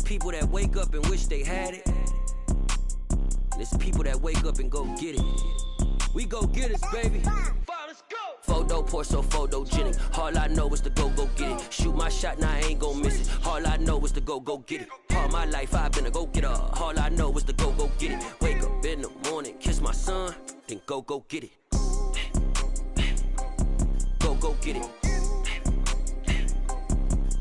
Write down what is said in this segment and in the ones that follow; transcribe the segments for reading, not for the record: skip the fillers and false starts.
people that wake up and wish they had it. And it's people that wake up and go get it. We go get it, baby. Let's go. Photo pour so photogenic. All I know is to go get it. Shoot my shot, now I ain't gon' miss it. All I know is to go get it. All my life I've been a go getter. All I know is to go get it. Wake up in the morning, kiss my son, then go get it. Go get it.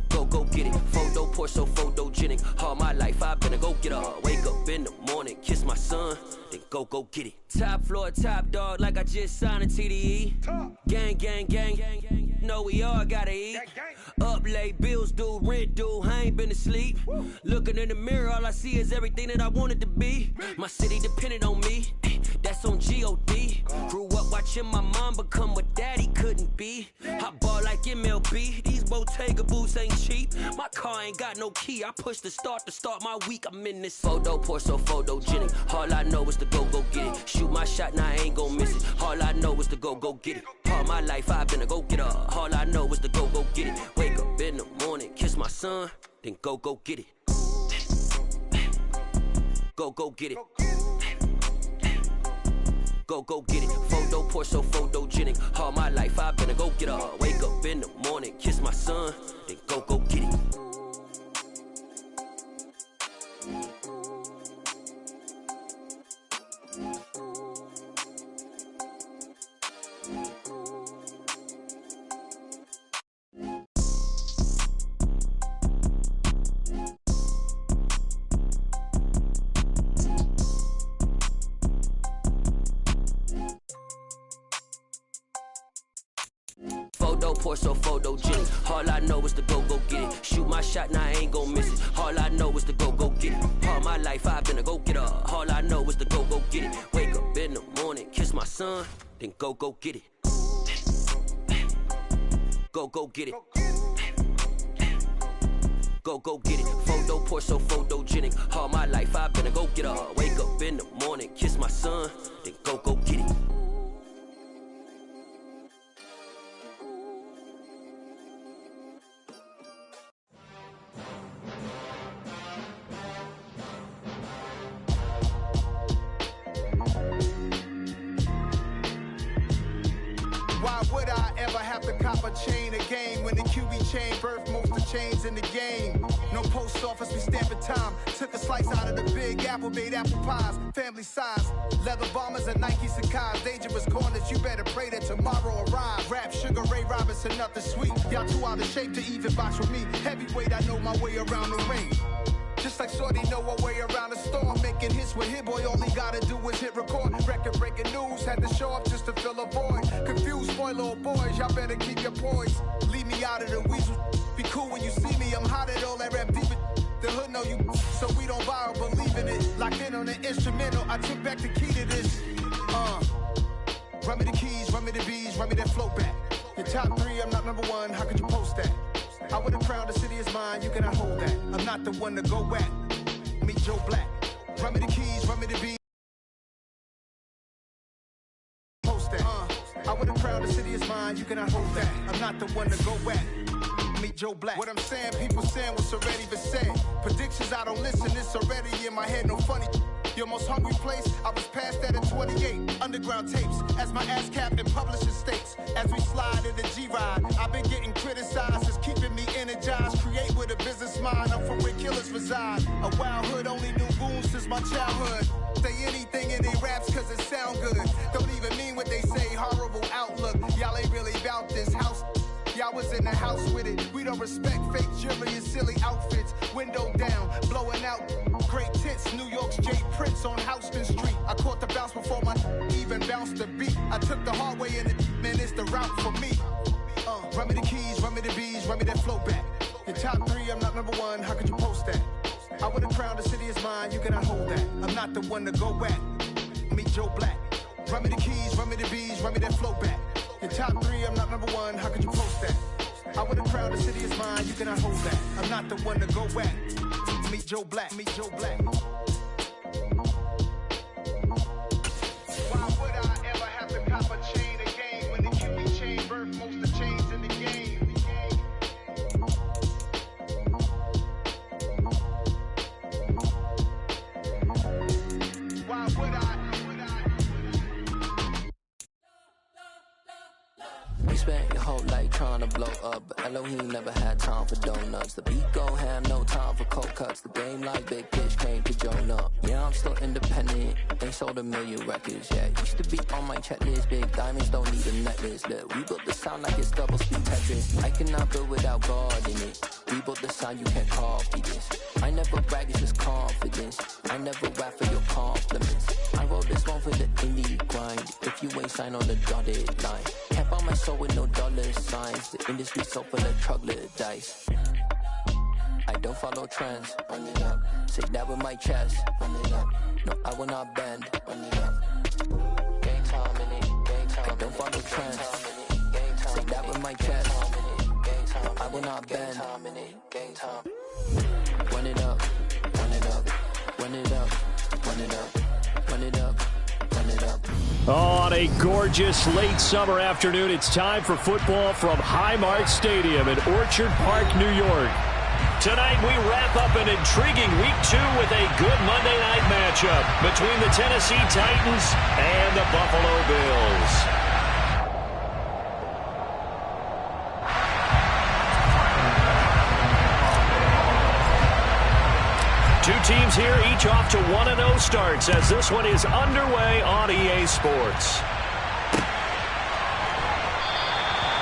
Go get it. Photo pour so photogenic. All my life I've been a go getter. Wake up in the morning, kiss my son, then go get it. Top floor, top dog, like I just signed a TDE. Gang, gang, gang, gang. Know we all gotta eat. Up late, bills due, rent due, I ain't been asleep. Looking in the mirror, all I see is everything that I wanted to be. My city depended on me, that's on G.O.D. Grew up watching my mom become what daddy couldn't be. I ball like MLB, these Bottega boots ain't cheap. My car ain't got no key, I push the start to start my week. I'm in this photo pour so photogenic. All I know is to go get it. Shoot my shot, now I ain't gon' miss it. All I know is to go get it. All my life I've been a go getter. All I know is to go get it. Wake up in the morning, kiss my son, then go get it. Go get it. Go get it. Photo pour so photogenic. All my life I've been a go getter. Wake up in the morning, kiss my son, then go get it. Photo pour so photogenic. All I know is to go get it. Shoot my shot, now I ain't gon' miss it. All I know is to go get it. All my life I've been a go getter. All I know is to go get it. Wake up in the morning, kiss my son, then go get it. Go get it. Go get it. Photo pour so photogenic. All my life I've been a go getter. Wake up in the morning, kiss my son, then go get it. Cop a chain again when the QB chain birthed most of the chains in the game. No post office, we stamping time. Took a slice out of the big apple, made apple pies. Family size, leather bombers and Nike Sacai's. Dangerous corners, you better pray that tomorrow arrives. Rap, Sugar Ray Robinson, nothing sweet. Y'all too out of shape to even box with me. Heavyweight, I know my way around the ring. Just like Shorty know her way around the storm. Making hits with Hit Boy, all he gotta do is hit record. Record breaking news, had to show up just to fill a void. Confused boy, little boys, y'all better keep your poise. Leave me out of the weasel. Be cool when you see me, I'm hot at all that rap deep. The hood know you, so we don't borrow, believe in it. Locked in on the instrumental, I took back the key to this. Run me the keys, run me the bees, run me that flow back. Your top three, I'm not number one, how could you post that? I would've crowned the city is mine, you cannot hold that. I'm not the one to go at. Meet Joe Black. Run me the keys, run me the beat. Post that. I would've crowned the city is mine, you cannot hold that. I'm not the one to go at. Meet Joe Black. What I'm saying, people saying what's already been said. Predictions, I don't listen, it's already in my head, no funny. Your most hungry place, I was past that at 28. Underground tapes, as my ass cap in publishing states. As we slide in the G-Ride, I've been getting criticized, it's keeping me energized. Create with a business mind, I'm from where killers reside. A wild hood, only knew goons since my childhood. Say anything in they raps cause it sound good. Don't even mean what they say, horrible outlook. Y'all ain't really about this house. Y'all was in the house with it. We don't respect fake jewelry and silly outfits. Window down, blowing out. Great tits, New York's J. Prince on Houston Street. I caught the bounce before my even bounced the beat. I took the hard way and man, it's the route for me. Run me the keys, run me the bees, run me that flow back. Your top three, I'm not number one, how could you post that? I would've crowned the city is mine, you cannot hold that. I'm not the one to go at. Meet Joe Black. Run me the keys, run me the bees, run me that flow back. Your top three, I'm not number one, how could you post that? I would've crowned the city is mine, you cannot hold that. I'm not the one to go at. Meet Joe Black, meet Joe Black. Why would I ever have to cop a chain again when the QB chain birthed most of the chains in the game? blow up, but Elohim never had time for donuts. The beat go ham, no time for cold cuts. The game like Big Fish came to Jonah. Yeah, I'm still independent, ain't sold a million records yet. Used to be on my checklist, big diamonds don't need a necklace. Look, we built the sound like it's double speed Tetris. I cannot build without God in it. We built the sound, you can't copy this. I never brag, it's just confidence. I never rap for your compliments. I wrote this one for the indie grind. If you ain't signed on the dotted line, can't buy my soul with no dollar signs. The industry so full of troglodytes. I don't follow trends. Run it up. Say that with my chest. Run it up. No, I will not bend. Run it up. Gang time in it. Gang time. I don't follow trends. Say that with my chest. No, I will not bend. Gang time. Run it up. Run it up. Run it up. Run it up. Run it up. Run it up. On a gorgeous late summer afternoon, it's time for football from Highmark Stadium in Orchard Park, New York. Tonight we wrap up an intriguing Week 2 with a good Monday night matchup between the Tennessee Titans and the Buffalo Bills. Two teams here, each off to 1-0 starts as this one is underway on EA Sports.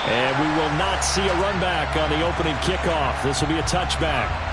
And we will not see a run back on the opening kickoff. This will be a touchback.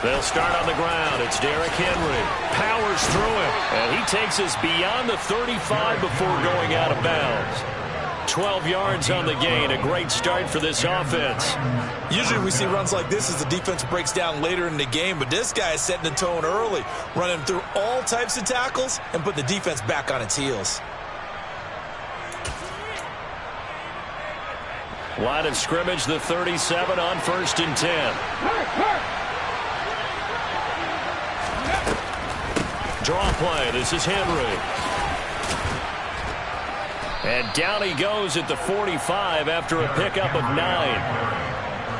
They'll start on the ground. It's Derrick Henry. Powers through him. And he takes us beyond the 35 before going out of bounds. 12 yards on the gain. A great start for this offense. Usually we see runs like this as the defense breaks down later in the game, but this guy is setting the tone early, running through all types of tackles and putting the defense back on its heels. Line of scrimmage, the 37 on 1st and 10. Draw play. This is Henry. And down he goes at the 45 after a pickup of 9.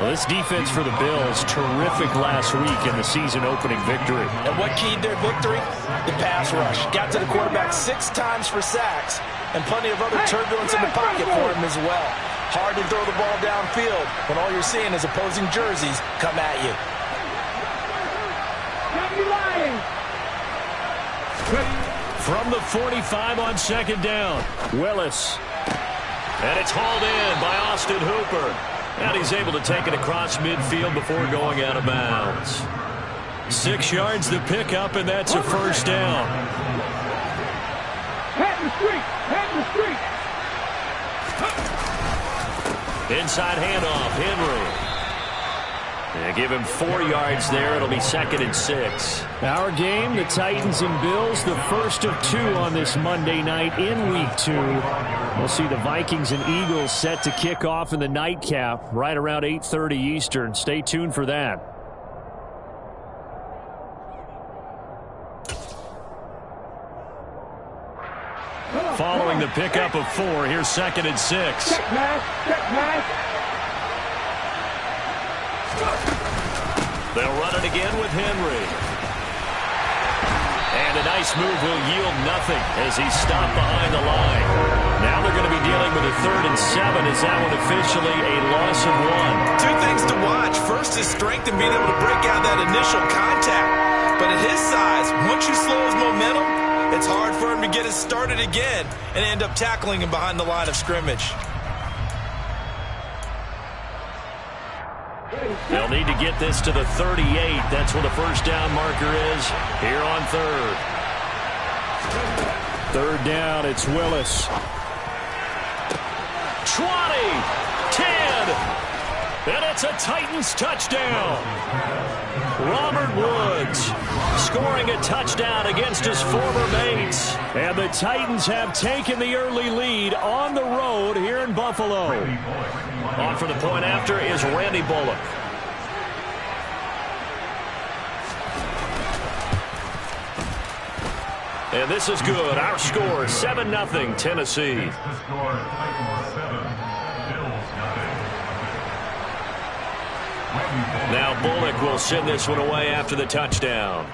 Well, this defense for the Bills, terrific last week in the season-opening victory. And what keyed their victory? The pass rush. Got to the quarterback 6 times for sacks, and plenty of other turbulence in the pocket for him as well. Hard to throw the ball downfield when all you're seeing is opposing jerseys come at you. From the 45 on 2nd down, Willis. And it's hauled in by Austin Hooper. And he's able to take it across midfield before going out of bounds. 6 yards to pick up, and that's a 1st down. Head in the street! Head in the street! Inside handoff, Henry. Yeah, give him 4 yards there. It'll be 2nd and 6. Our game, the Titans and Bills, the first of 2 on this Monday night in Week 2. We'll see the Vikings and Eagles set to kick off in the nightcap right around 8:30 Eastern. Stay tuned for that. Following the pickup of 4, here's 2nd and 6. Check pass! Check pass! They'll run it again with Henry. And a nice move will yield nothing as he's stopped behind the line. Now they're going to be dealing with a 3rd and 7. Is that one officially a loss of 1? 2 things to watch. First is strength and being able to break out that initial contact. But at his size, once you slow his momentum, it's hard for him to get it started again and end up tackling him behind the line of scrimmage. They'll need to get this to the 38. That's where the 1st down marker is here on 3rd. 3rd down, it's Willis. 20, 10, and it's a Titans touchdown. Robert Woods scoring a touchdown against his former mates. And the Titans have taken the early lead on the road here in Buffalo. On for the point after is Randy Bullock. And this is good. Our score, 7-0 Tennessee. Now Bullock will send this one away after the touchdown.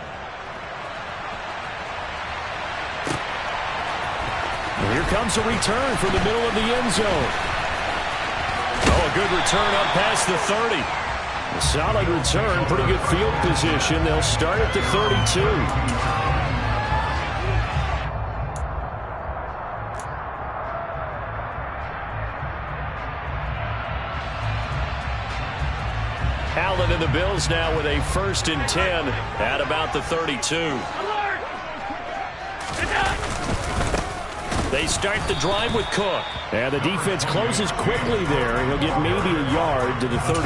Here comes a return from the middle of the end zone. Oh, a good return up past the 30. A solid return, pretty good field position. They'll start at the 32. Allen and the Bills now with a 1st and 10 at about the 32. They start the drive with Cook. And the defense closes quickly there. He'll get maybe a yard to the 33.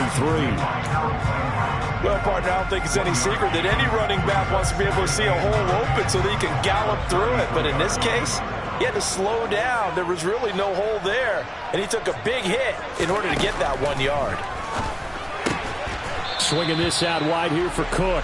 Well, partner, I don't think it's any secret that any running back wants to be able to see a hole open so that he can gallop through it. But in this case, he had to slow down. There was really no hole there. And he took a big hit in order to get that 1 yard. Swinging this out wide here for Cook.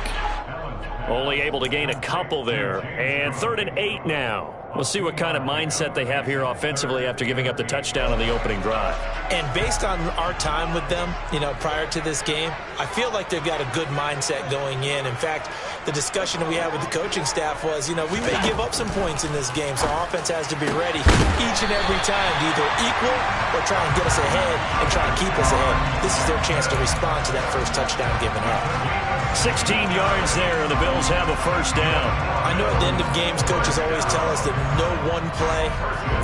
Only able to gain a couple there. And 3rd and 8 now. We'll see what kind of mindset they have here offensively after giving up the touchdown on the opening drive. And based on our time with them, prior to this game, I feel like they've got a good mindset going in. In fact, the discussion that we had with the coaching staff was, we may give up some points in this game, so our offense has to be ready each and every time to either equal or try and get us ahead and try and keep us ahead. This is their chance to respond to that first touchdown given up. 16 yards there, and the Bills have a 1st down. I know at the end of games, coaches always tell us that no one play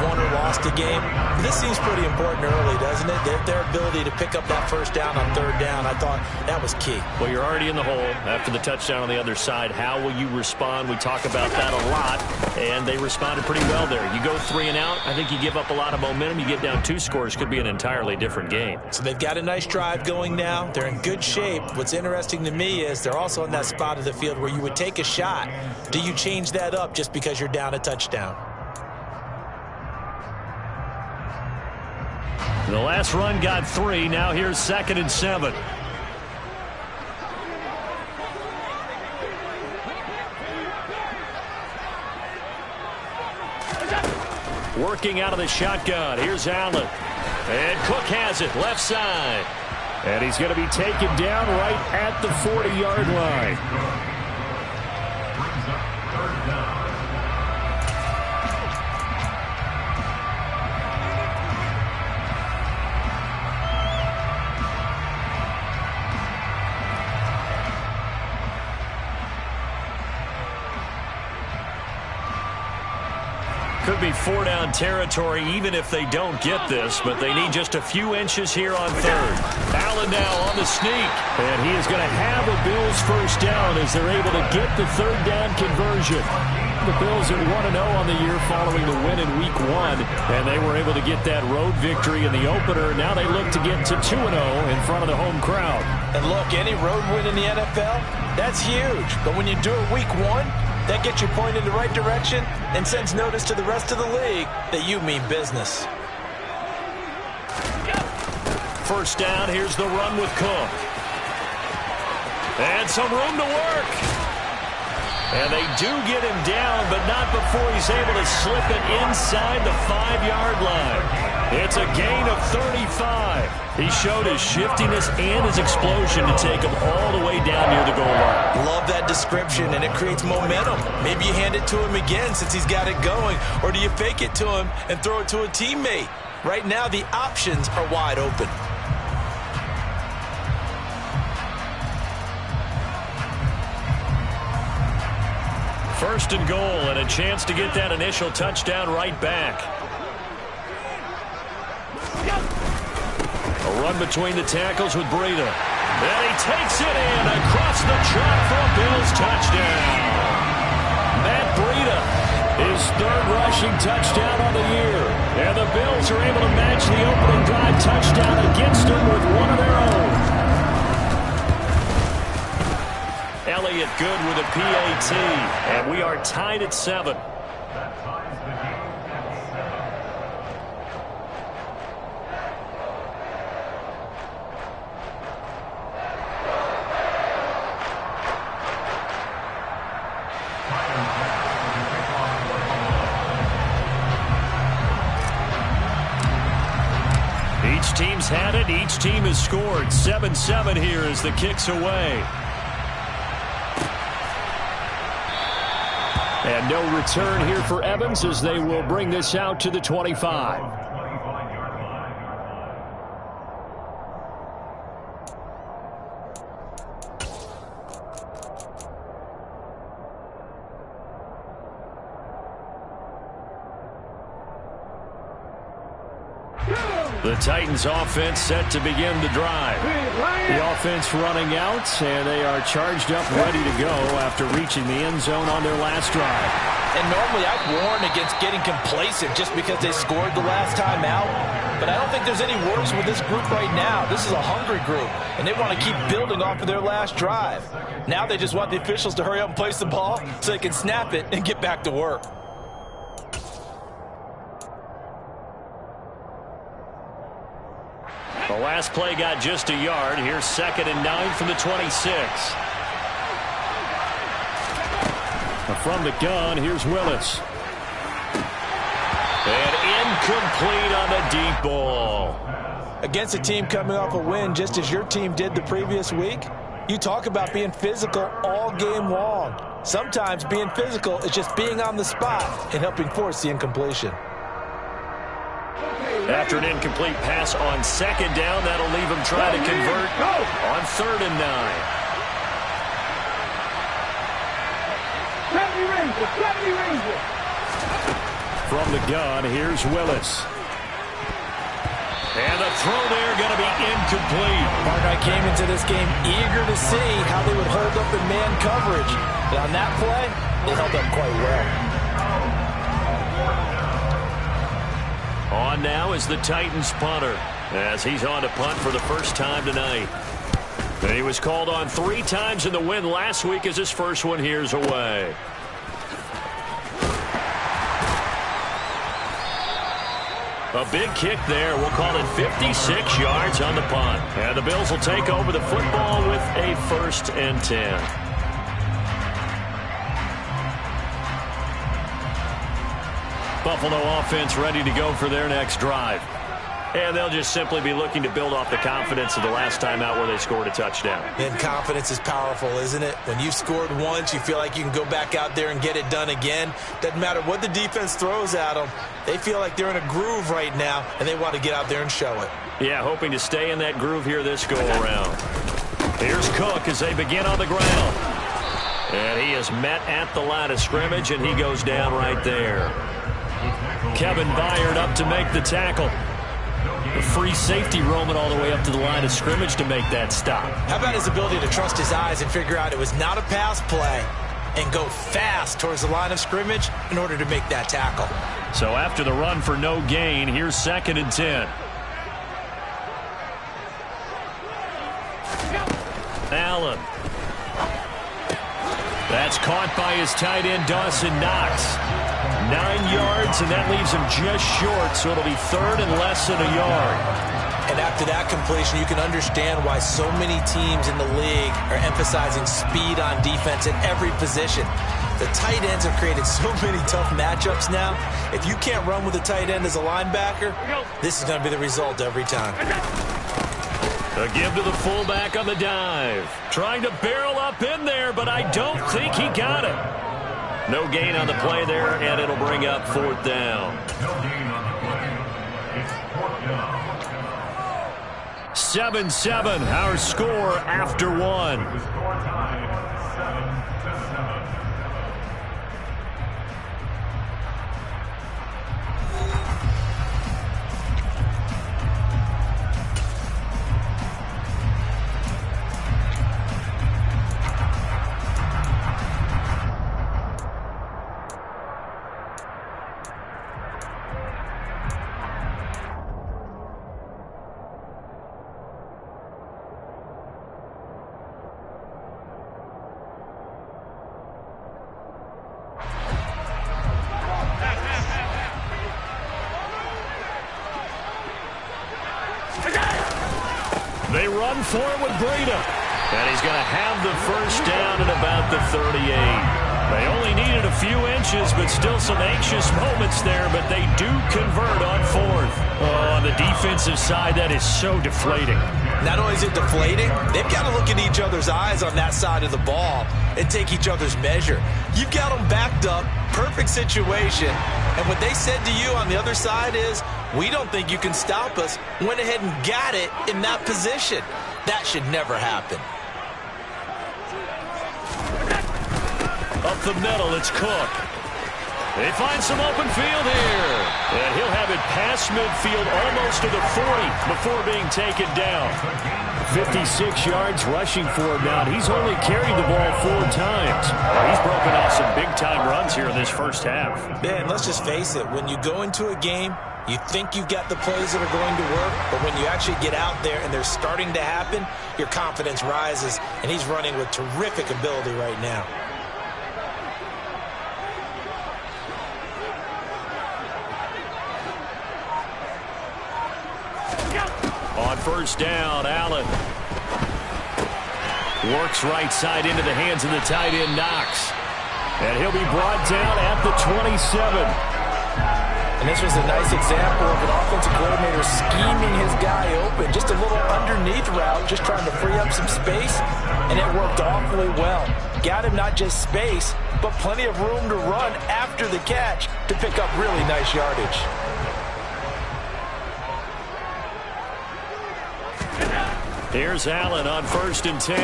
won or lost a game. This seems pretty important early, doesn't it? Their ability to pick up that 1st down on 3rd down, I thought that was key. Well, you're already in the hole after the touchdown on the other side. How will you respond? We talk about that a lot, and they responded pretty well there. You go 3 and out, I think you give up a lot of momentum. You get down 2 scores, could be an entirely different game. So they've got a nice drive going now. They're in good shape. What's interesting to me is they're also in that spot of the field where you would take a shot. Do you change that up just because you're down a touchdown? The last run got 3. Now here's 2nd and 7. Working out of the shotgun. Here's Allen. And Cook has it left side. And he's going to be taken down right at the 40-yard line. Could be 4-down territory even if they don't get this, but they need just a few inches here on 3rd. Allen now on the sneak, and he is going to have a Bills 1st down as they're able to get the 3rd down conversion. The Bills at 1-0 on the year following the win in Week 1, and they were able to get that road victory in the opener. Now they look to get to 2-0 in front of the home crowd. And look, any road win in the NFL, that's huge. But when you do it Week 1, that gets you pointed in the right direction and sends notice to the rest of the league that you mean business. 1st down, here's the run with Cook. And some room to work. And they do get him down, but not before he's able to slip it inside the 5-yard line. It's a gain of 35. He showed his shiftiness and his explosion to take him all the way down near the goal line. Love that description, and it creates momentum. Maybe you hand it to him again since he's got it going, or do you fake it to him and throw it to a teammate? Right now, the options are wide open. First and goal, and a chance to get that initial touchdown right back. A run between the tackles with Breida. And he takes it in across the track for a Bills touchdown. Matt Breida, his 3rd rushing touchdown on the year. And the Bills are able to match the opening drive touchdown against him with one of their own. Elliott good with a PAT. And we are tied at 7. teams had it. Each team has scored. 7-7 here as the kick's away. And no return here for Evans as they will bring this out to the 25. The Titans offense set to begin the drive. The offense running out, and they are charged up, ready to go after reaching the end zone on their last drive. And normally I'd warn against getting complacent just because they scored the last time out. But I don't think there's any worries with this group right now. This is a hungry group, and they want to keep building off of their last drive. Now they just want the officials to hurry up and place the ball so they can snap it and get back to work. The last play got just a yard. Here's 2nd and 9 from the 26. From the gun, here's Willis. And incomplete on the deep ball. Against a team coming off a win just as your team did the previous week, you talk about being physical all game long. Sometimes being physical is just being on the spot and helping force the incompletion. After an incomplete pass on 2nd down, that'll leave him trying to convert on 3rd and 9. 70 Rangers. From the gun, here's Willis. And the throw there going to be incomplete. Partner, I came into this game eager to see how they would hold up in man coverage. But on that play, they held up quite well. On now is the Titans punter as he's on to punt for the first time tonight. And he was called on 3 times in the win last week as his first one here's away. A big kick there. We'll call it 56 yards on the punt. And the Bills will take over the football with a 1st and 10. Buffalo offense ready to go for their next drive. And they'll just simply be looking to build off the confidence of the last time out where they scored a touchdown. And confidence is powerful, isn't it? When you've scored once, you feel like you can go back out there and get it done again. Doesn't matter what the defense throws at them. They feel like they're in a groove right now, and they want to get out there and show it. Yeah, hoping to stay in that groove here this go-around. Here's Cook as they begin on the ground. And he is met at the line of scrimmage, and he goes down right there. Kevin Byard up to make the tackle. A free safety roaming all the way up to the line of scrimmage to make that stop. How about his ability to trust his eyes and figure out it was not a pass play and go fast towards the line of scrimmage in order to make that tackle. So after the run for no gain, here's 2nd and 10. Allen. That's caught by his tight end, Dawson Knox. 9 yards, and that leaves him just short, so it'll be 3rd and less than a yard. And after that completion, you can understand why so many teams in the league are emphasizing speed on defense at every position. The tight ends have created so many tough matchups now. If you can't run with a tight end as a linebacker, this is going to be the result every time. A give to the fullback on the dive. Trying to barrel up in there, but I don't think he got it. No gain on the play there, and it'll bring up 4th down. 7-7, our score after 1. They run for it with Breida. And he's going to have the first down at about the 38. They only needed a few inches. inches, but still some anxious moments there, but they do convert on fourth. Oh, on the defensive side, that is so deflating. Not only is it deflating, they've got to look in each other's eyes on that side of the ball and take each other's measure. You've got them backed up, perfect situation, and what they said to you on the other side is, we don't think you can stop us. Went ahead and got it in that position. That should never happen. Up the middle, it's Cook. They find some open field here. And he'll have it past midfield almost to the 40 before being taken down. 56 yards rushing for him now. He's only carried the ball 4 times. He's broken off some big-time runs here in this first half. Man, let's just face it. When you go into a game, you think you've got the plays that are going to work, but when you actually get out there and they're starting to happen, your confidence rises, and he's running with terrific ability right now. On first down, Allen works right side into the hands of the tight end, Knox. And he'll be brought down at the 27. And this was a nice example of an offensive coordinator scheming his guy open. Just a little underneath route, just trying to free up some space, and it worked awfully well. Got him not just space, but plenty of room to run after the catch to pick up really nice yardage. Here's Allen on 1st and 10.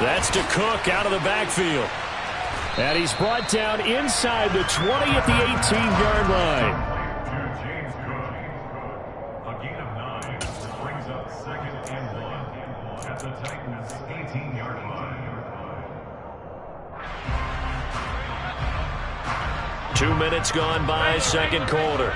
That's to Cook out of the backfield. And he's brought down inside the 20 at the 18-yard line. James Cook, a gain of 9, brings up 2nd and 1 at the Titans' 18-yard line. 2 minutes gone by, second quarter.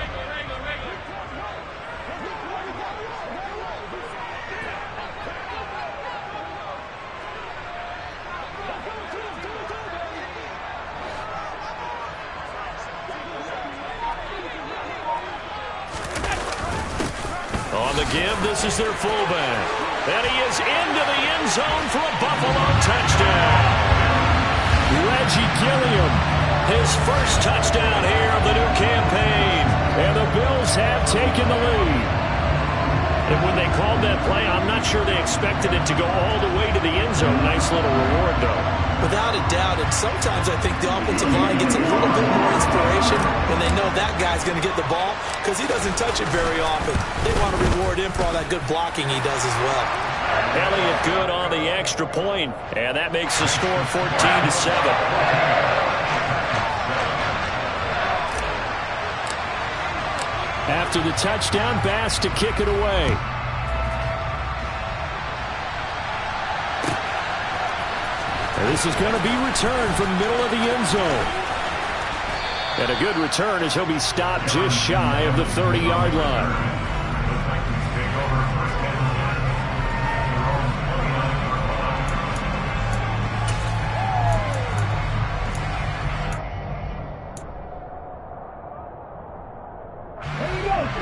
On the give, this is their fullback. And he is into the end zone for a Buffalo touchdown. Reggie Gilliam, his first touchdown here of the new campaign. And the Bills have taken the lead. And when they called that play, I'm not sure they expected it to go all the way to the end zone. Nice little reward, though. Without a doubt, and sometimes I think the offensive line gets a little bit more inspiration when they know that guy's going to get the ball because he doesn't touch it very often. They want to reward him for all that good blocking he does as well. Elliott good on the extra point, and that makes the score 14-7. After the touchdown, Bass to kick it away. And this is going to be returned from middle of the end zone. And a good return as he'll be stopped just shy of the 30-yard line.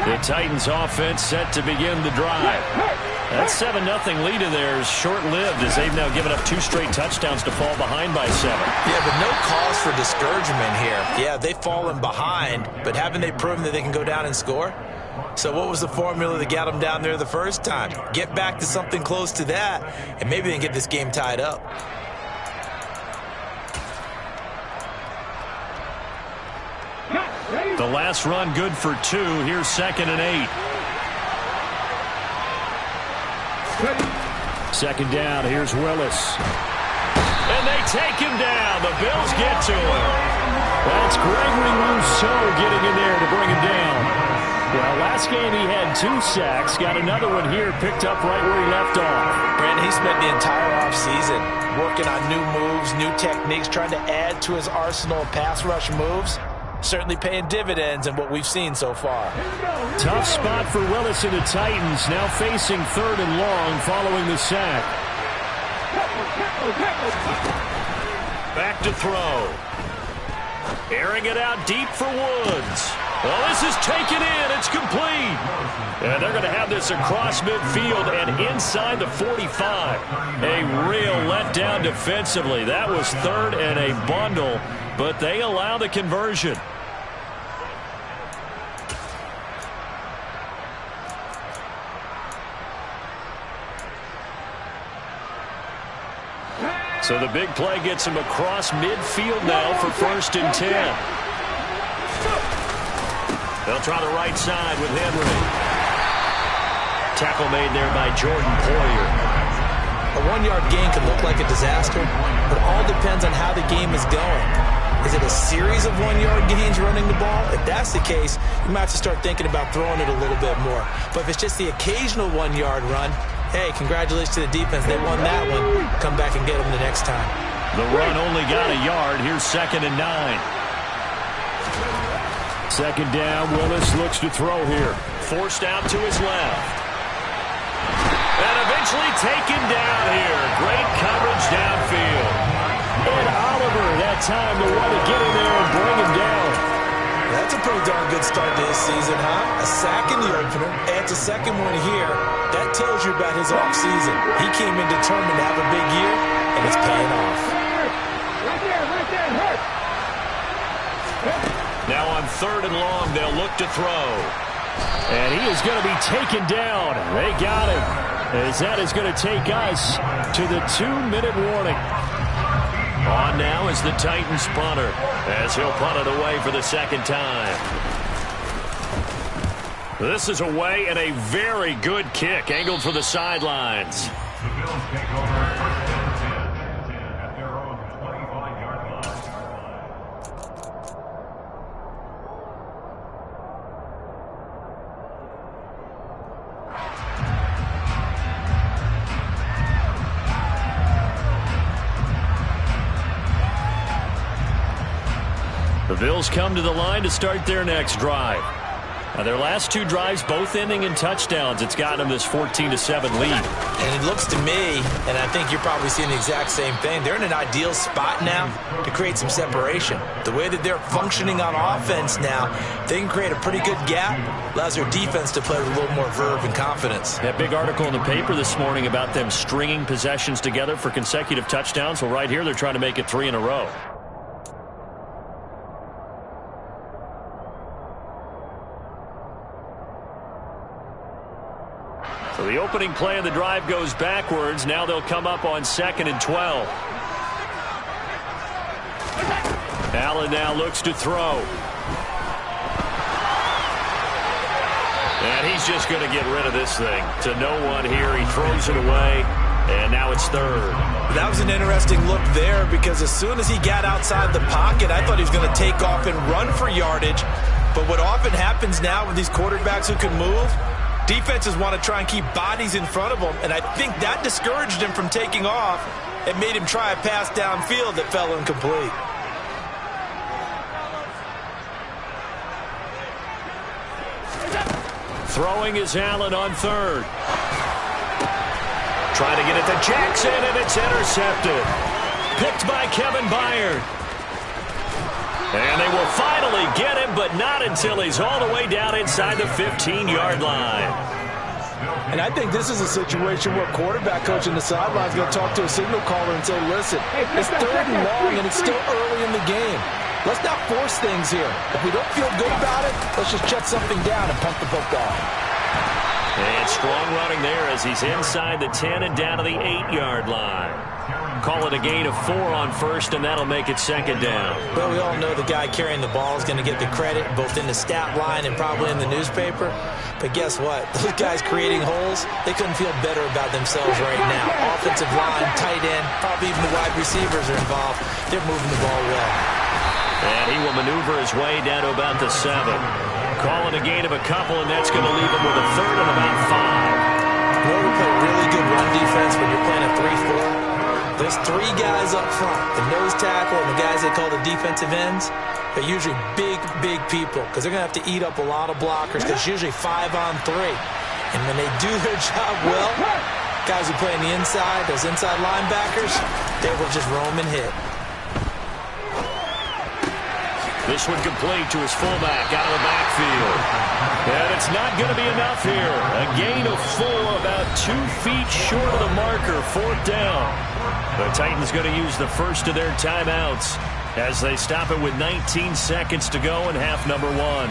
The Titans offense set to begin the drive. That 7-0 lead of theirs short-lived as they've now given up 2 straight touchdowns to fall behind by 7. Yeah, but no cause for discouragement here. Yeah, they've fallen behind, but haven't they proven that they can go down and score? So what was the formula that got them down there the first time? Get back to something close to that, and maybe they can get this game tied up. The last run good for 2. Here's 2nd and 8. Second down, here's Willis. And they take him down. The Bills get to him. That's Gregory Rousseau getting in there to bring him down. Well, last game he had 2 sacks. Got another one here picked up right where he left off. Brandon, he spent the entire offseason working on new moves, new techniques, trying to add to his arsenal of pass rush moves. Certainly paying dividends in what we've seen so far. Tough spot for Willis and the Titans, now facing 3rd and long following the sack. Back to throw. Airing it out deep for Woods. Well, this is taken in. It's complete. And they're going to have this across midfield and inside the 45. A real letdown defensively. That was third and a bundle, but they allow the conversion. So the big play gets him across midfield now for 1st and 10. They'll try the right side with Henry. Tackle made there by Jordan Poyer. A 1-yard gain can look like a disaster, but all depends on how the game is going. Is it a series of 1-yard gains running the ball? If that's the case, you might have to start thinking about throwing it a little bit more. But if it's just the occasional 1-yard run, hey, congratulations to the defense. They won that one. Come back and get them the next time. The run only got a yard. Here's 2nd and 9. 2nd down. Willis looks to throw here. Forced out to his left. And eventually taken down here. Great coverage downfield. And Oliver, that time to want to get in there and bring him down. That's a pretty darn good start to his season, huh? A sack in the opener, adds a second one here. That tells you about his offseason. He came in determined to have a big year, and it's paying off. Right there, hurt. Now on 3rd and long, they'll look to throw. And he is going to be taken down. They got him. As that is going to take us to the 2-minute warning. On now is the Titans punter, as he'll punt it away for the 2nd time. This is away and a very good kick, angled for the sidelines. The Bills take over 1st and 10 at their own 25-yard line. The Bills come to the line to start their next drive. Now, their last 2 drives, both ending in touchdowns. It's gotten them this 14-7 lead. And it looks to me, and I think you're probably seeing the exact same thing, they're in an ideal spot now to create some separation. The way that they're functioning on offense now, they can create a pretty good gap, allows their defense to play with a little more verve and confidence. That big article in the paper this morning about them stringing possessions together for consecutive touchdowns. Well, right here, they're trying to make it 3 in a row. So the opening play of the drive goes backwards. Now they'll come up on 2nd and 12. Allen now looks to throw. And he's just going to get rid of this thing to no one here. He throws it away, and now it's 3rd. That was an interesting look there because as soon as he got outside the pocket, I thought he was going to take off and run for yardage. But what often happens now with these quarterbacks who can move, defenses want to try and keep bodies in front of them, and I think that discouraged him from taking off and made him try a pass downfield that fell incomplete. Throwing is Allen on 3rd. Trying to get it to Jackson, and it's intercepted. Picked by Kevin Byard. And they will finally get him, but not until he's all the way down inside the 15-yard line. And I think this is a situation where quarterback coach in the sideline is going to talk to a signal caller and say, listen, it's 3rd and long, and it's still early in the game. Let's not force things here. If we don't feel good about it, let's just shut something down and pump the football. And strong running there as he's inside the 10 and down to the 8-yard line. Call it a gain of 4 on 1st, and that'll make it 2nd down. Well, we all know the guy carrying the ball is going to get the credit, both in the stat line and probably in the newspaper. But guess what? Those guys creating holes, they couldn't feel better about themselves right now. Offensive line, tight end, probably even the wide receivers are involved. They're moving the ball well. And he will maneuver his way down to about the 7. Calling a gain of a couple, and that's going to leave him with a 3rd and about 5. You know, we play really good run defense when you're playing a 3-4. Those 3 guys up front, the nose tackle and the guys they call the defensive ends, they're usually big, big people because they're going to have to eat up a lot of blockers because it's usually 5 on 3. And when they do their job well, guys who play on the inside, those inside linebackers, they will just roam and hit. This one complete to his fullback out of the backfield. And it's not going to be enough here. A gain of 4, about 2 feet short of the marker, 4th down. The Titans going to use the first of their timeouts as they stop it with 19 seconds to go in half number 1.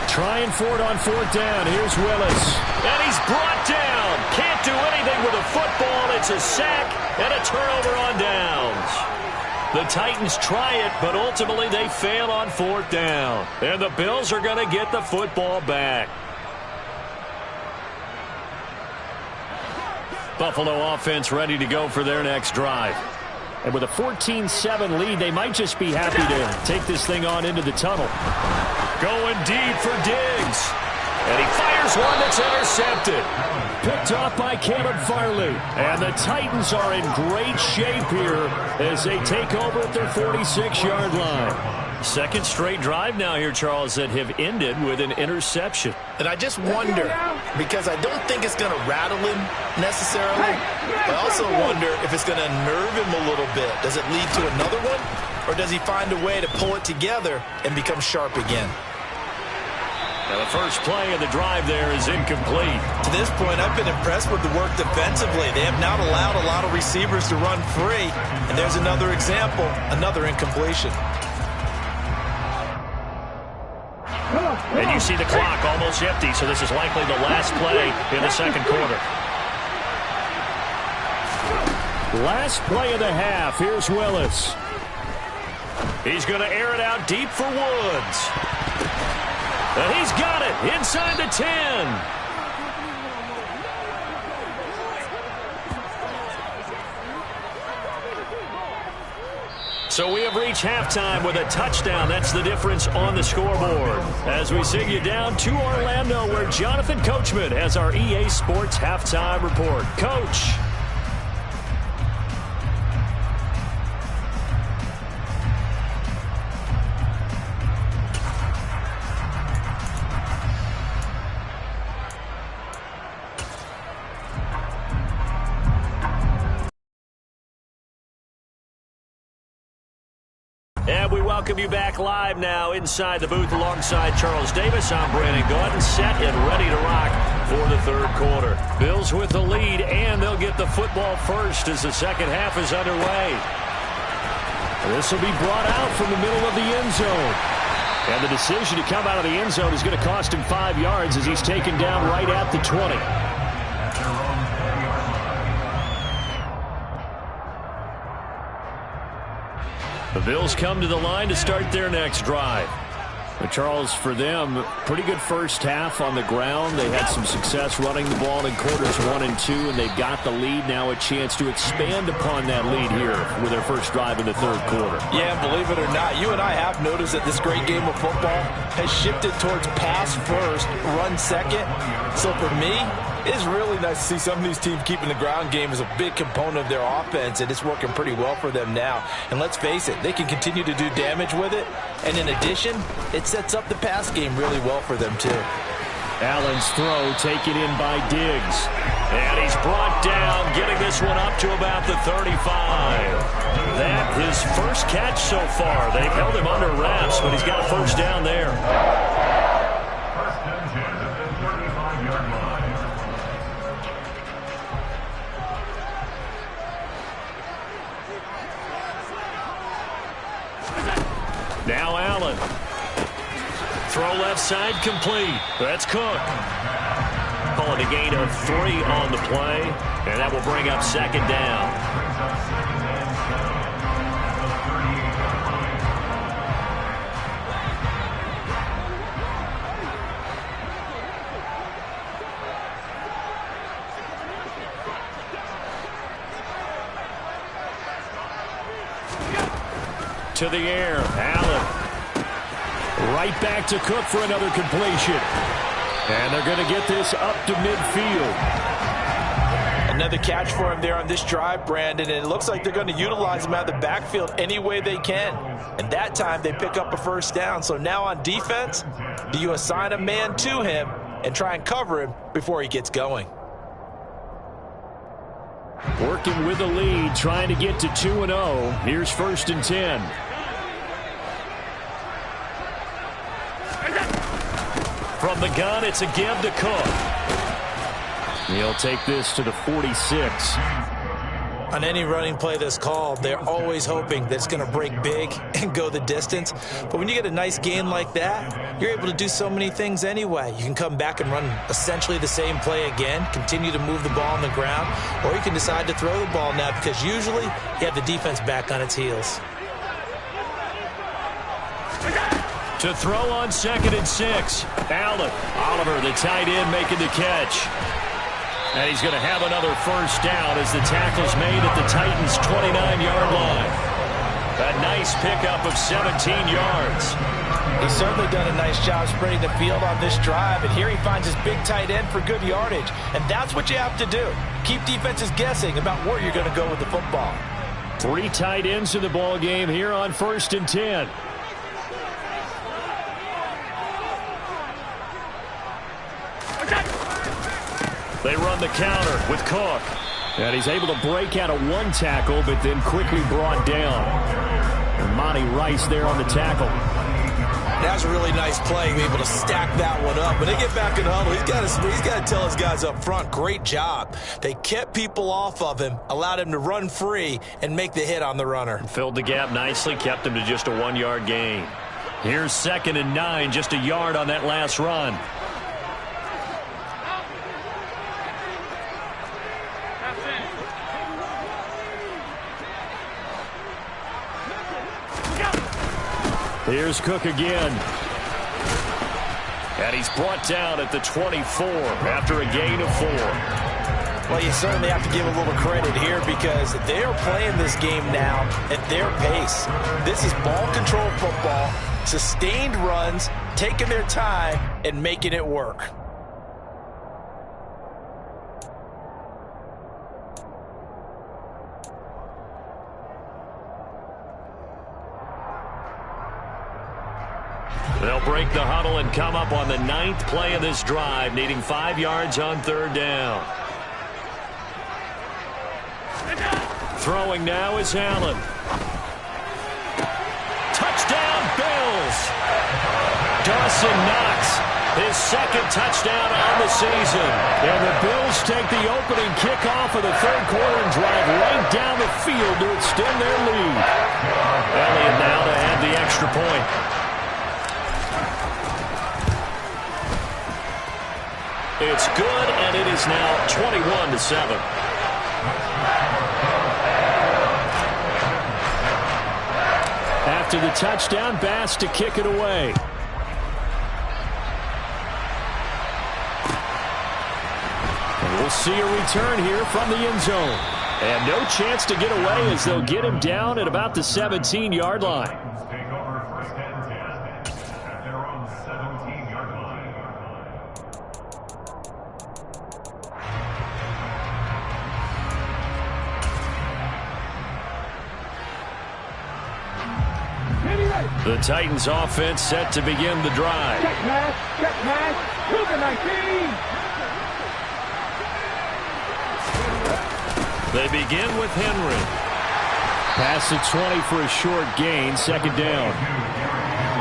Trying for it on 4th down. Here's Willis. And he's brought down. Can't do anything with a football. It's a sack and a turnover on downs. The Titans try it, but ultimately they fail on 4th down. And the Bills are going to get the football back. Buffalo offense ready to go for their next drive. And with a 14-7 lead, they might just be happy to take this thing on into the tunnel. Going deep for Diggs. And he fires one that's intercepted. Picked off by Caleb Farley. And the Titans are in great shape here as they take over at their 46-yard line. Second straight drive now here, Charles, that have ended with an interception. And I just wonder, because I don't think it's going to rattle him necessarily, but I also wonder if it's going to nerve him a little bit. Does it lead to another one? Or does he find a way to pull it together and become sharp again? Now the first play of the drive there is incomplete. To this point, I've been impressed with the work defensively. They have not allowed a lot of receivers to run free. And there's another example, another incompletion. And you see the clock almost empty, so this is likely the last play in the second quarter. Last play of the half. Here's Willis. He's going to air it out deep for Woods. And he's got it inside the 10. So we have reached halftime with a touchdown. That's the difference on the scoreboard. As we send you down to Orlando, where Jonathan Coachman has our EA Sports halftime report. Coach. And we welcome you back live now inside the booth alongside Charles Davis. I'm Brandon Gaudin, set and ready to rock for the third quarter. Bills with the lead, and they'll get the football first as the second half is underway. This will be brought out from the middle of the end zone. And the decision to come out of the end zone is going to cost him 5 yards as he's taken down right at the 20. The Bills come to the line to start their next drive. But Charles, for them, pretty good first half on the ground. They had some success running the ball in quarters 1 and 2, and they've got the lead now, a chance to expand upon that lead here with their first drive in the third quarter. Yeah, believe it or not, you and I have noticed that this great game of football has shifted towards pass first, run second. So for me, it's really nice to see some of these teams keeping the ground game as a big component of their offense, and it's working pretty well for them now. And let's face it, they can continue to do damage with it. And in addition, it sets up the pass game really well for them too. Allen's throw taken in by Diggs. And he's brought down, getting this one up to about the 35. That his first catch so far. They've held him under wraps, but he's got a first down there. First and 10 at the 35-yard line. Now Allen. Throw left side complete. That's Cook. Calling a gain of 3 on the play, and that will bring up second down. to the air. Allen. Right back to Cook for another completion. And they're going to get this up to midfield. Another catch for him there on this drive, Brandon, and it looks like they're going to utilize him out of the backfield any way they can. And that time they pick up a first down. So now on defense, do you assign a man to him and try and cover him before he gets going? Working with the lead, trying to get to 2-0. Here's 1st and 10. From the gun, it's a give to Cook. He'll take this to the 46. On any running play that's called, they're always hoping that it's going to break big and go the distance. But when you get a nice game like that, you're able to do so many things anyway. You can come back and run essentially the same play again, continue to move the ball on the ground, or you can decide to throw the ball now because usually you have the defense back on its heels. To throw on 2nd and 6. Allen. Oliver, the tight end, making the catch. And he's going to have another first down as the tackle's made at the Titans' 29-yard line. A nice pickup of 17 yards. He's certainly done a nice job spreading the field on this drive, and here he finds his big tight end for good yardage. And that's what you have to do. Keep defenses guessing about where you're going to go with the football. 3 tight ends in the ball game here on 1st and 10. They run the counter with Cook. And he's able to break out of 1 tackle, but then quickly brought down. And Monty Rice there on the tackle. That's a really nice play, able to stack that one up. When they get back in the huddle, he's got to tell his guys up front, great job. They kept people off of him, allowed him to run free, and make the hit on the runner. Filled the gap nicely, kept him to just a 1-yard gain. Here's 2nd and 9, just a yard on that last run. Here's Cook again. And he's brought down at the 24 after a gain of 4. Well, you certainly have to give a little credit here because they're playing this game now at their pace. This is ball control football, sustained runs, taking their time, and making it work. They'll break the huddle and come up on the 9th play of this drive, needing 5 yards on 3rd down. Throwing now is Allen. Touchdown, Bills! Dawson Knox, his 2nd touchdown on the season. And the Bills take the opening kickoff of the 3rd quarter and drive right down the field to extend their lead. Elliott now to add the extra point. It's good, and it is now 21-7. After the touchdown, Bass to kick it away. And we'll see a return here from the end zone. And no chance to get away as they'll get him down at about the 17-yard line. The Titans offense set to begin the drive. Check pass, to the 19. They begin with Henry. Pass at 20 for a short gain, 2nd down.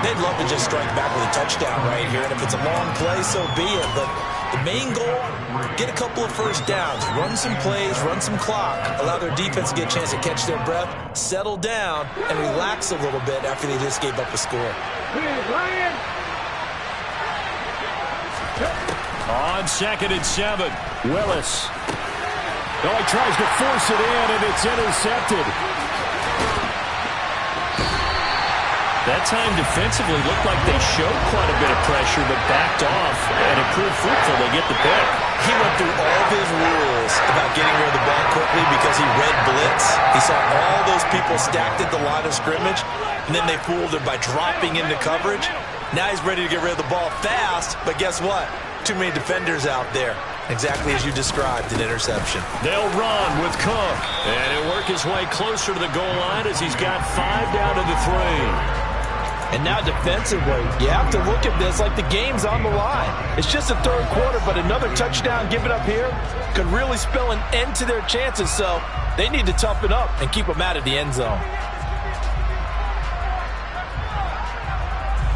They'd love to just strike back with a touchdown right here, and if it's a long play, so be it. But the main goal, get a couple of first downs, run some plays, run some clock, allow their defense to get a chance to catch their breath, settle down, and relax a little bit after they just gave up a score. On 2nd and 7, Willis. Oh, he tries to force it in, and it's intercepted. That time defensively looked like they showed quite a bit of pressure but backed off, and it proved fruitful. They get the pick. He went through all of his rules about getting rid of the ball quickly because he read blitz. He saw all those people stacked at the line of scrimmage, and then they fooled him by dropping into coverage. Now he's ready to get rid of the ball fast, but guess what? Too many defenders out there. Exactly as you described, an interception. They'll run with Cook, and he'll work his way closer to the goal line as he's got 5 down to the 3. And now defensively, you have to look at this like the game's on the line. It's just the third quarter, but another touchdown given up here could really spell an end to their chances, so they need to toughen up and keep them out of the end zone.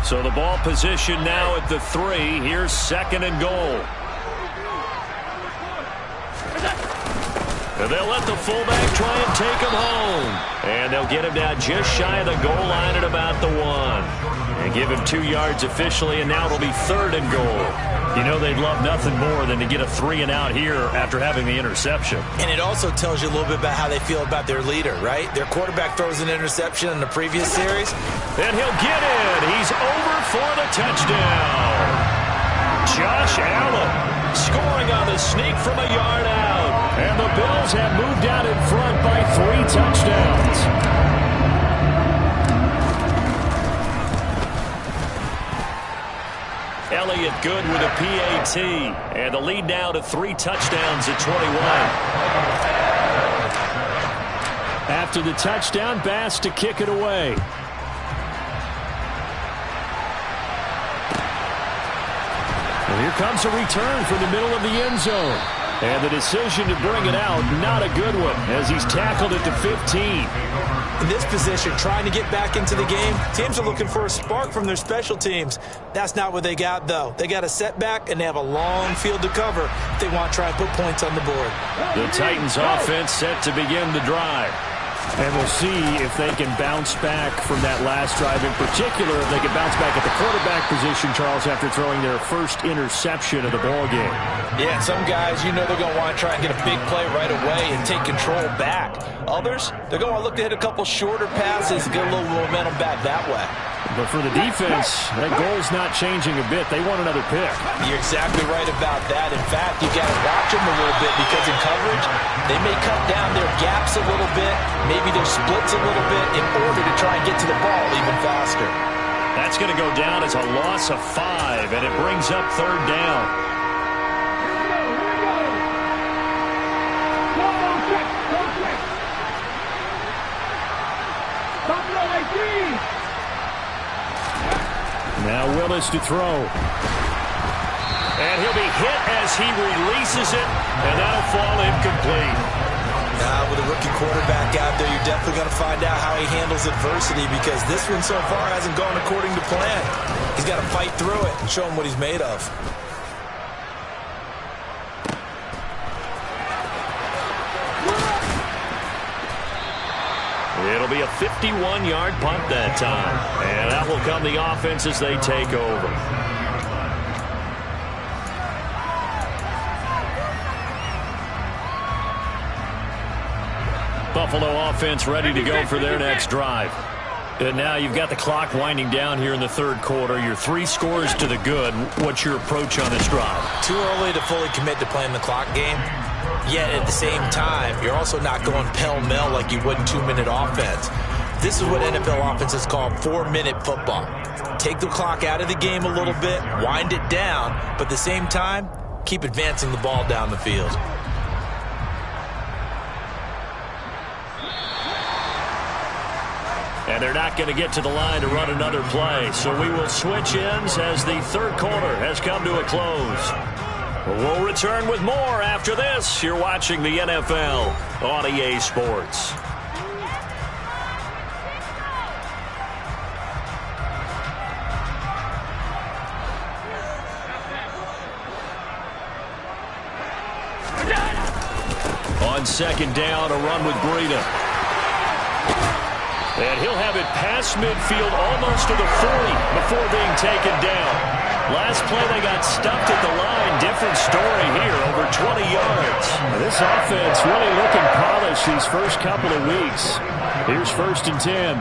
So the ball position now at the 3. Here's 2nd and goal. And they'll let the fullback try and take him home. And they'll get him down just shy of the goal line at about the 1. And give him 2 yards officially, and now it'll be 3rd and goal. You know they'd love nothing more than to get a 3 and out here after having the interception. And it also tells you a little bit about how they feel about their leader, right? Their quarterback throws an interception in the previous series. And he'll get it. He's over for the touchdown. Josh Allen scoring on the sneak from a yard out. And the Bills have moved out in front by 3 touchdowns. Elliott good with a PAT. And the lead now to 3 touchdowns at 21. After the touchdown, Bass to kick it away. And here comes a return from the middle of the end zone. And the decision to bring it out, not a good one, as he's tackled at the 15. In this position, trying to get back into the game, teams are looking for a spark from their special teams. That's not what they got, though. They got a setback, and they have a long field to cover if they want to try and put points on the board. The Titans offense set to begin the drive. And we'll see if they can bounce back from that last drive. In particular, if they can bounce back at the quarterback position, Charles, after throwing their first interception of the ballgame. Yeah, some guys, you know they're going to want to try and get a big play right away and take control back. Others, they're going to look to hit a couple shorter passes and get a little momentum back that way. But for the defense, that goal's not changing a bit. They want another pick. You're exactly right about that. In fact, you got to watch them a little bit because in coverage, they may cut down their gaps a little bit, maybe their splits a little bit in order to try and get to the ball even faster. That's going to go down as a loss of 5, and it brings up 3rd down. Now Willis to throw. And he'll be hit as he releases it, and that'll fall incomplete. Now, with a rookie quarterback out there, you're definitely going to find out how he handles adversity because this one so far hasn't gone according to plan. He's got to fight through it and show him what he's made of. It'll be a 51-yard punt that time. And that will come the offense as they take over. Buffalo offense ready to go for their next drive. And now you've got the clock winding down here in the 3rd quarter. You're 3 scores to the good. What's your approach on this drive? Too early to fully commit to playing the clock game. Yet at the same time, you're also not going pell-mell like you would in 2-minute offense. This is what NFL offenses call 4-minute football. Take the clock out of the game a little bit, wind it down, but at the same time, keep advancing the ball down the field. And they're not going to get to the line to run another play. So we will switch ends as the 3rd quarter has come to a close. We'll return with more after this. You're watching the NFL on EA Sports. On 2nd down, a run with Breida. And he'll have it past midfield almost to the 40 before being taken down. Last play, they got stuffed at the line. Different story here, over 20 yards. This offense really looking polished these first couple of weeks. Here's 1st and 10.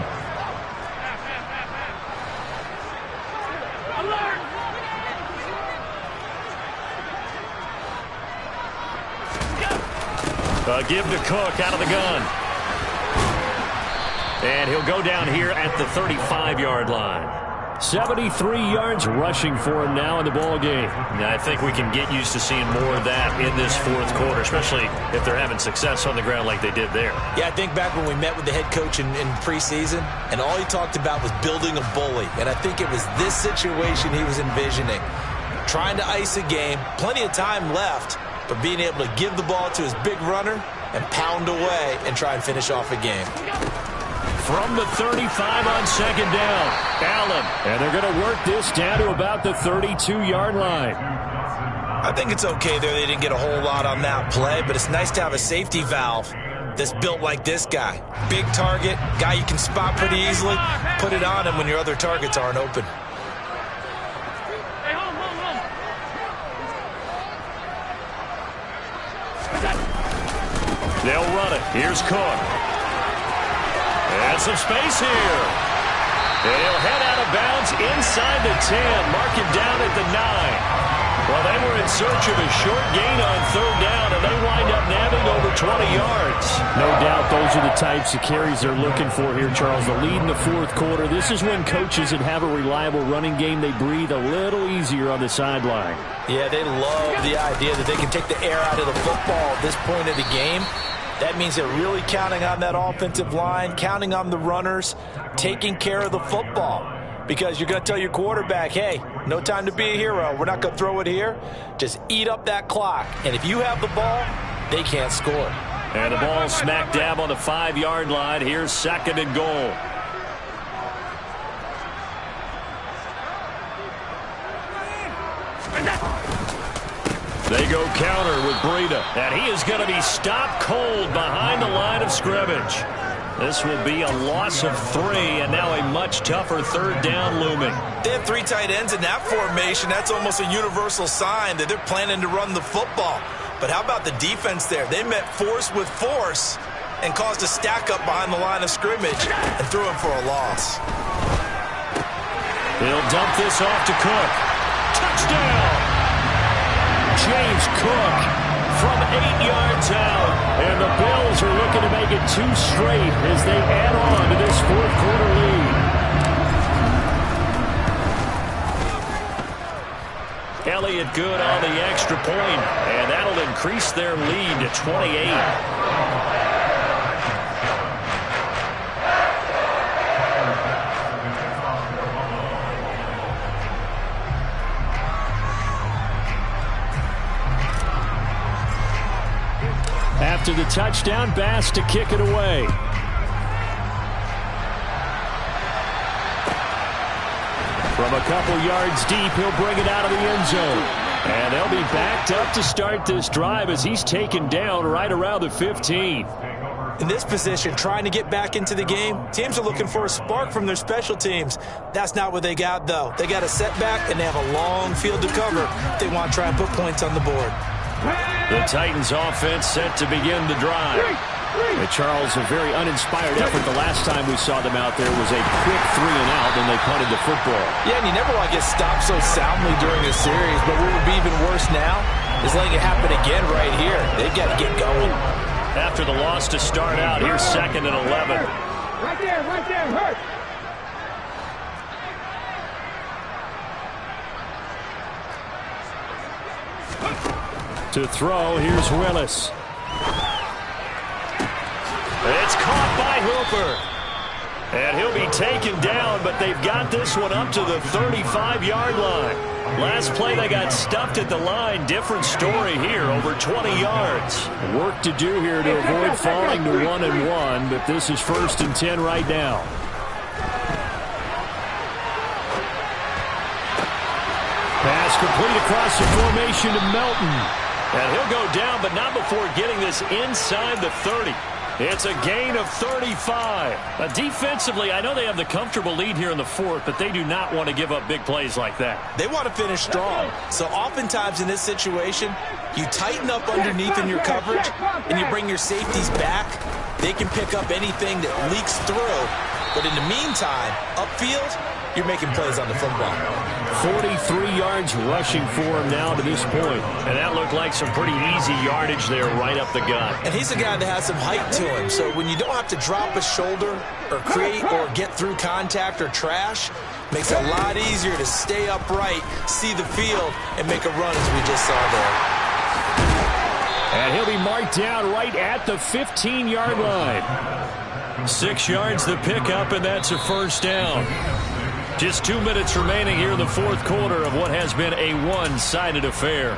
Give to Cook out of the gun. And he'll go down here at the 35-yard line. 73 yards rushing for him now in the ball game. Now, I think we can get used to seeing more of that in this fourth quarter, especially if they're having success on the ground like they did there. Yeah, I think back when we met with the head coach in preseason, and all he talked about was building a bully. And I think it was this situation he was envisioning. Trying to ice a game, plenty of time left, but being able to give the ball to his big runner and pound away and try and finish off a game. From the 35 on second down, Allen. And they're going to work this down to about the 32-yard line. I think it's okay there. They didn't get a whole lot on that play, but it's nice to have a safety valve that's built like this guy. Big target, guy you can spot pretty easily. Put it on him when your other targets aren't open. They'll run it. Here's Cook. And some space here. And he'll head out of bounds inside the 10. Mark him down at the 9. Well, they were in search of a short gain on third down, and they wind up nabbing over 20 yards. No doubt those are the types of carries they're looking for here, Charles. The lead in the fourth quarter. This is when coaches that have a reliable running game, they breathe a little easier on the sideline. Yeah, they love the idea that they can take the air out of the football at this point of the game. That means they're really counting on that offensive line, counting on the runners, taking care of the football. Because you're going to tell your quarterback, hey, no time to be a hero. We're not going to throw it here. Just eat up that clock. And if you have the ball, they can't score. And the ball smack dab on the 5-yard line. Here's second and goal. They go counter with Breida. And he is going to be stopped cold behind the line of scrimmage. This will be a loss of 3, and now a much tougher third down looming. They have 3 tight ends in that formation. That's almost a universal sign that they're planning to run the football. But how about the defense there? They met force with force and caused a stack up behind the line of scrimmage and threw him for a loss. He'll dump this off to Cook. Touchdown! James Cook from 8 yards out. And the Bills are looking to make it 2 straight as they add on to this fourth quarter lead. Elliott good on the extra point, and that'll increase their lead to 28. After the touchdown, Bass to kick it away. From a couple yards deep, he'll bring it out of the end zone. And they'll be backed up to start this drive as he's taken down right around the 15. In this position, trying to get back into the game, teams are looking for a spark from their special teams. That's not what they got, though. They got a setback, and they have a long field to cover. They want to try and put points on the board. The Titans offense set to begin the drive. And Charles, a very uninspired effort. The last time we saw them out there was a quick 3 and out, and they punted the football. Yeah, and you never want to get stopped so soundly during a series, but what would be even worse now is letting it happen again right here. They've got to get going. After the loss to start out, here's second and 11. Right there, hurt. To throw, here's Willis. It's caught by Hooper. And he'll be taken down, but they've got this one up to the 35-yard line. Last play, they got stuffed at the line. Different story here, over 20 yards. Work to do here to avoid falling to 1-1, but this is 1st and 10 right now. Pass complete across the formation to Melton. And he'll go down, but not before getting this inside the 30. It's a gain of 35. Defensively, I know they have the comfortable lead here in the fourth, but they do not want to give up big plays like that. They want to finish strong. So oftentimes in this situation, you tighten up underneath in your coverage, and you bring your safeties back they can pick up anything that leaks through. But in the meantime, upfield, you're making plays on the football. 43 yards rushing for him now to this point. And that looked like some pretty easy yardage there right up the gut. And he's a guy that has some height to him. So when you don't have to drop a shoulder or create or get through contact or trash, makes it a lot easier to stay upright, see the field, and make a run as we just saw there. And he'll be marked down right at the 15-yard line. 6 yards the pickup, and that's a first down. Just 2 minutes remaining here in the fourth quarter of what has been a one-sided affair.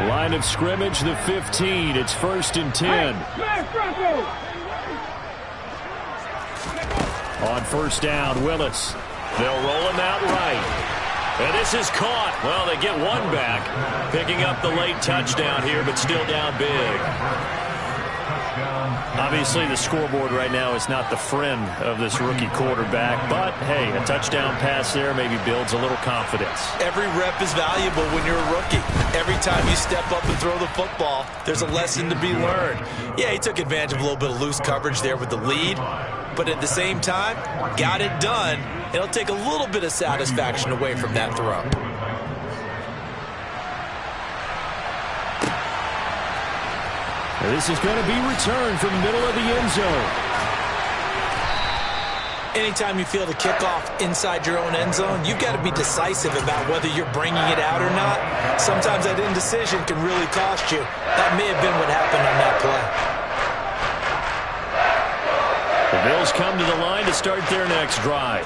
Line of scrimmage, the 15. It's 1st and 10. On first down, Willis. They'll roll him out right. And this is caught. Well, they get one back, picking up the late touchdown here, but still down big. Obviously, the scoreboard right now is not the friend of this rookie quarterback, but, hey, a touchdown pass there maybe builds a little confidence. Every rep is valuable when you're a rookie. Every time you step up and throw the football, there's a lesson to be learned. Yeah, he took advantage of a little bit of loose coverage there with the lead, but at the same time, got it done. It'll take a little bit of satisfaction away from that throw. This is going to be returned from the middle of the end zone. Anytime you feel the kickoff inside your own end zone, you've got to be decisive about whether you're bringing it out or not. Sometimes that indecision can really cost you. That may have been what happened on that play. The Bills come to the line to start their next drive.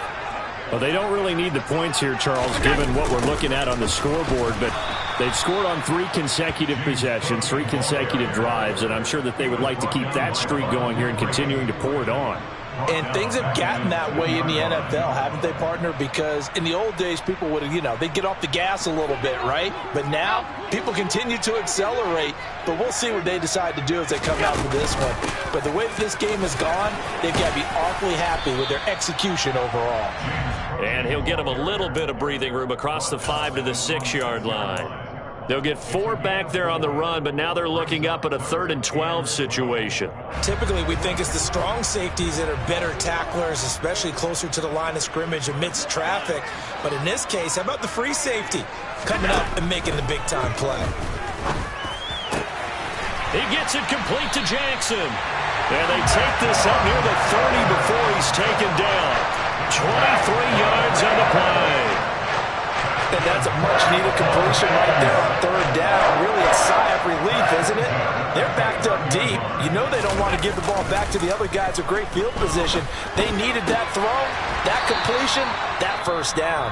Well, they don't really need the points here, Charles, given what we're looking at on the scoreboard, but they've scored on 3 consecutive possessions, 3 consecutive drives, and I'm sure that they would like to keep that streak going here and continuing to pour it on. And things have gotten that way in the NFL, haven't they, partner? Because in the old days, people would, they'd get off the gas a little bit, right? But now, people continue to accelerate. But we'll see what they decide to do as they come out for this one. But the way that this game has gone, they've got to be awfully happy with their execution overall. And he'll get them a little bit of breathing room across the 5 to the 6-yard line. They'll get 4 back there on the run, but now they're looking up at a 3rd and 12 situation. Typically, we think it's the strong safeties that are better tacklers, especially closer to the line of scrimmage amidst traffic. But in this case, how about the free safety coming up and making the big-time play? He gets it complete to Jackson. And they take this up near the 30 before he's taken down. 23 yards on the play. And that's a much-needed completion right there on 3rd down. Really a sigh of relief, isn't it? They're backed up deep. You know they don't want to give the ball back to the other guys with great field position. They needed that throw, that completion, that 1st down.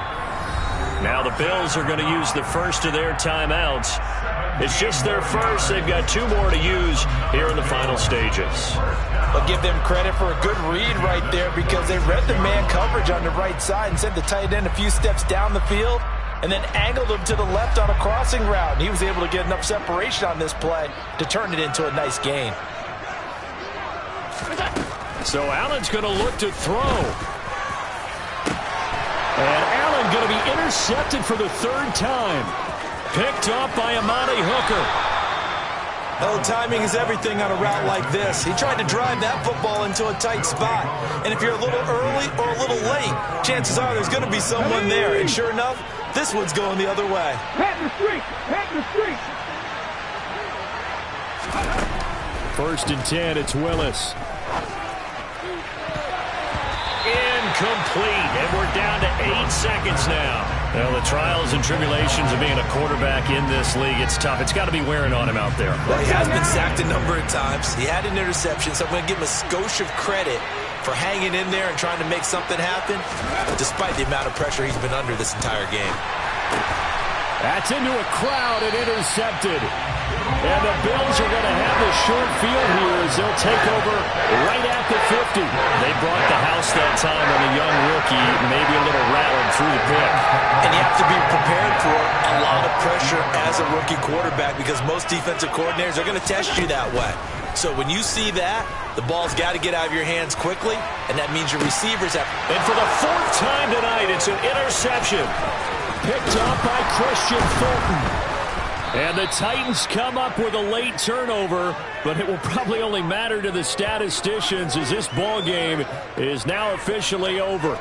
Now the Bills are going to use the first of their timeouts. It's just their first. They've got 2 more to use here in the final stages. I'll give them credit for a good read right there because they read the man coverage on the right side and sent the tight end a few steps down the field and then angled him to the left on a crossing route. And he was able to get enough separation on this play to turn it into a nice gain. So Allen's going to look to throw. And Allen going to be intercepted for the 3rd time. Picked off by Amani Hooker. Oh, timing is everything on a route like this. He tried to drive that football into a tight spot. And if you're a little early or a little late, chances are there's going to be someone there. And sure enough, this one's going the other way. Pat the street! Pat the street! 1st and 10, it's Willis. Incomplete, and we're down to 8 seconds now. Well, the trials and tribulations of being a quarterback in this league, it's tough. It's got to be wearing on him out there. Well, he has been sacked a number of times. He had an interception, so I'm going to give him a skosh of credit for hanging in there and trying to make something happen, despite the amount of pressure he's been under this entire game. That's into a crowd and intercepted. And the Bills are going to have the short field here as they'll take over right at the 50. They brought the house that time on a young rookie, maybe a little rattled through the pick. And you have to be prepared for a lot of pressure as a rookie quarterback because most defensive coordinators are going to test you that way. So when you see that, the ball's got to get out of your hands quickly, and that means your receivers have... And for the 4th time tonight, it's an interception. Picked up by Christian Fulton. And the Titans come up with a late turnover, but it will probably only matter to the statisticians as this ball game is now officially over.